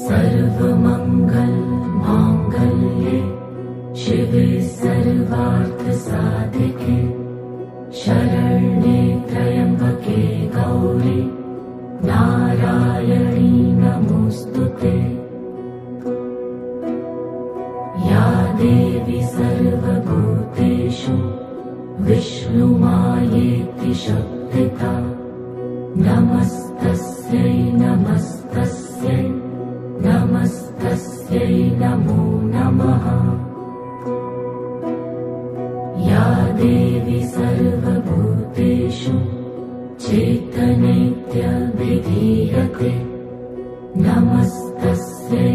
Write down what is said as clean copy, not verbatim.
सर्वमंगल मांगल्ये शिवे सर्वार्थसाधिके शरण्ये त्र्यंबके गौरी नारायणी नमोस्तुते। या देवी सर्वभूतेषु विष्णुमायेति शक्तिता नमस्तस्यै नमस्तस्यै नमस्तस्यै नमो नमः। या देवी सर्वभूतेषु चैतन्येत्यभिधीयते नमस्तस्यै